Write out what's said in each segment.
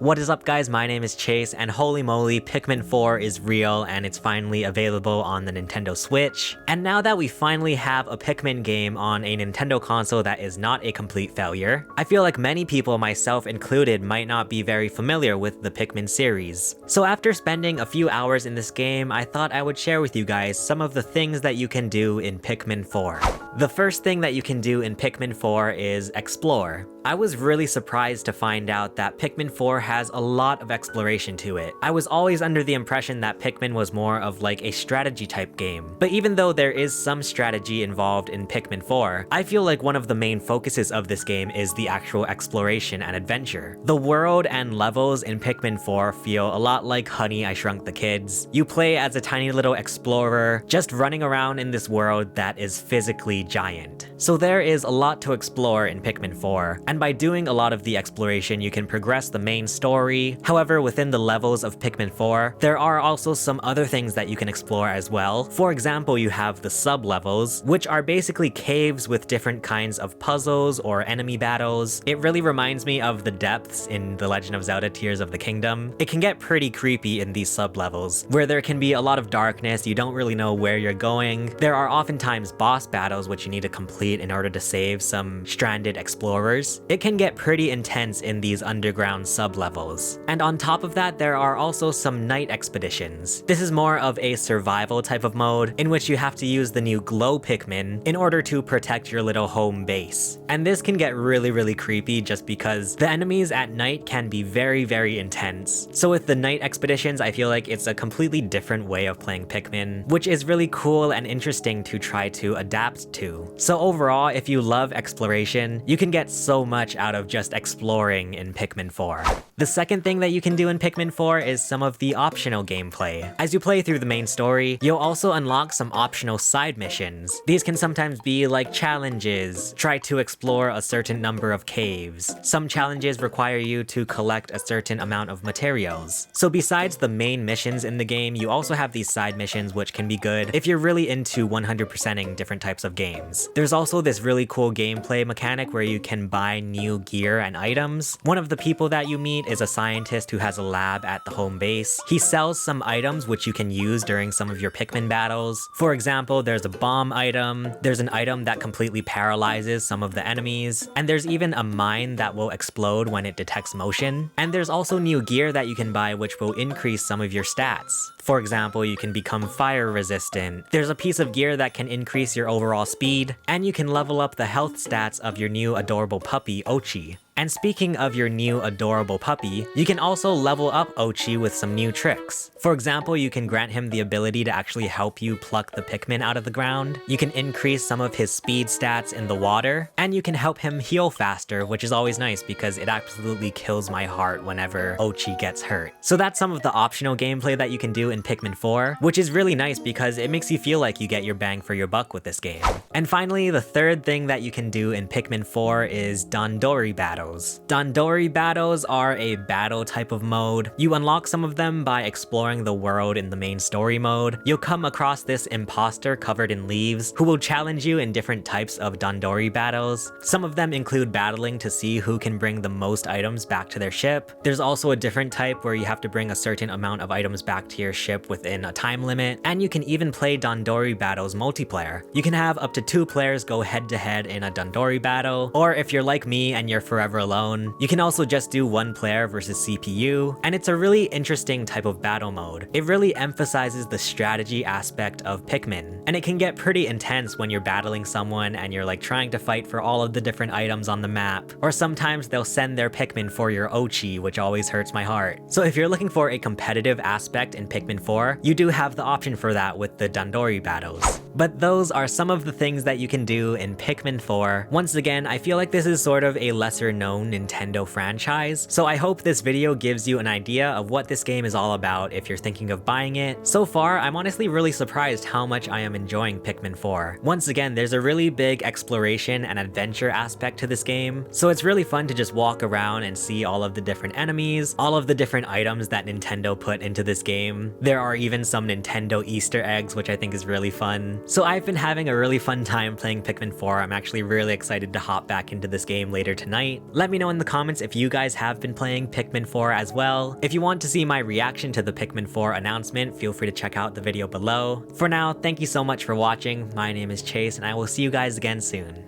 What is up guys, my name is Chase, and holy moly, Pikmin 4 is real and it's finally available on the Nintendo Switch. And now that we finally have a Pikmin game on a Nintendo console that is not a complete failure, I feel like many people, myself included, might not be very familiar with the Pikmin series. So after spending a few hours in this game, I thought I would share with you guys some of the things that you can do in Pikmin 4. The first thing that you can do in Pikmin 4 is explore. I was really surprised to find out that Pikmin 4 has a lot of exploration to it. I was always under the impression that Pikmin was more of like a strategy type game. But even though there is some strategy involved in Pikmin 4, I feel like one of the main focuses of this game is the actual exploration and adventure. The world and levels in Pikmin 4 feel a lot like Honey, I Shrunk the Kids. You play as a tiny little explorer, just running around in this world that is physically giant. So there is a lot to explore in Pikmin 4, and by doing a lot of the exploration, you can progress the main story. However, within the levels of Pikmin 4, there are also some other things that you can explore as well. For example, you have the sub-levels, which are basically caves with different kinds of puzzles or enemy battles. It really reminds me of the depths in The Legend of Zelda Tears of the Kingdom. It can get pretty creepy in these sub-levels, where there can be a lot of darkness, you don't really know where you're going. There are oftentimes boss battles which you need to complete in order to save some stranded explorers. It can get pretty intense in these underground sub-levels. And on top of that, there are also some night expeditions. This is more of a survival type of mode, in which you have to use the new glow Pikmin in order to protect your little home base. And this can get really creepy just because the enemies at night can be very intense. So with the night expeditions, I feel like it's a completely different way of playing Pikmin, which is really cool and interesting to try to adapt to. So overall, if you love exploration, you can get so much out of just exploring in Pikmin 4. The second thing that you can do in Pikmin 4 is some of the optional gameplay. As you play through the main story, you'll also unlock some optional side missions. These can sometimes be like challenges, try to explore a certain number of caves. Some challenges require you to collect a certain amount of materials. So besides the main missions in the game, you also have these side missions which can be good if you're really into 100%ing different types of games. There's also this really cool gameplay mechanic where you can buy new gear and items. One of the people that you meet is a scientist who has a lab at the home base. He sells some items which you can use during some of your Pikmin battles. For example, there's a bomb item, there's an item that completely paralyzes some of the enemies, and there's even a mine that will explode when it detects motion. And there's also new gear that you can buy which will increase some of your stats. For example, you can become fire resistant. There's a piece of gear that can increase your overall speed, and you can level up the health stats of your new adorable puppy, Ochi. And speaking of your new adorable puppy, you can also level up Ochi with some new tricks. For example, you can grant him the ability to actually help you pluck the Pikmin out of the ground. You can increase some of his speed stats in the water, and you can help him heal faster, which is always nice because it absolutely kills my heart whenever Ochi gets hurt. So that's some of the optional gameplay that you can do in Pikmin 4, which is really nice because it makes you feel like you get your bang for your buck with this game. And finally, the third thing that you can do in Pikmin 4 is Dandori Battle. Dandori battles are a battle type of mode. You unlock some of them by exploring the world in the main story mode. You'll come across this imposter covered in leaves who will challenge you in different types of Dandori battles. Some of them include battling to see who can bring the most items back to their ship. There's also a different type where you have to bring a certain amount of items back to your ship within a time limit. And you can even play Dandori battles multiplayer. You can have up to 2 players go head to head in a Dandori battle, or if you're like me and you're forever alone, you can also just do 1 player versus CPU, and it's a really interesting type of battle mode. It really emphasizes the strategy aspect of Pikmin, and it can get pretty intense when you're battling someone and you're like trying to fight for all of the different items on the map, or sometimes they'll send their Pikmin for your Ochi, which always hurts my heart. So if you're looking for a competitive aspect in Pikmin 4, you do have the option for that with the Dandori battles. But those are some of the things that you can do in Pikmin 4. Once again, I feel like this is sort of a lesser known Nintendo franchise, so I hope this video gives you an idea of what this game is all about if you're thinking of buying it. So far, I'm honestly really surprised how much I am enjoying Pikmin 4. Once again, there's a really big exploration and adventure aspect to this game, so it's really fun to just walk around and see all of the different enemies, all of the different items that Nintendo put into this game. There are even some Nintendo Easter eggs, which I think is really fun. So I've been having a really fun time playing Pikmin 4. I'm actually really excited to hop back into this game later tonight. Let me know in the comments if you guys have been playing Pikmin 4 as well. If you want to see my reaction to the Pikmin 4 announcement, feel free to check out the video below. For now, thank you so much for watching. My name is Chase, and I will see you guys again soon.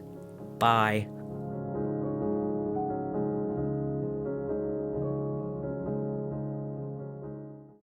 Bye.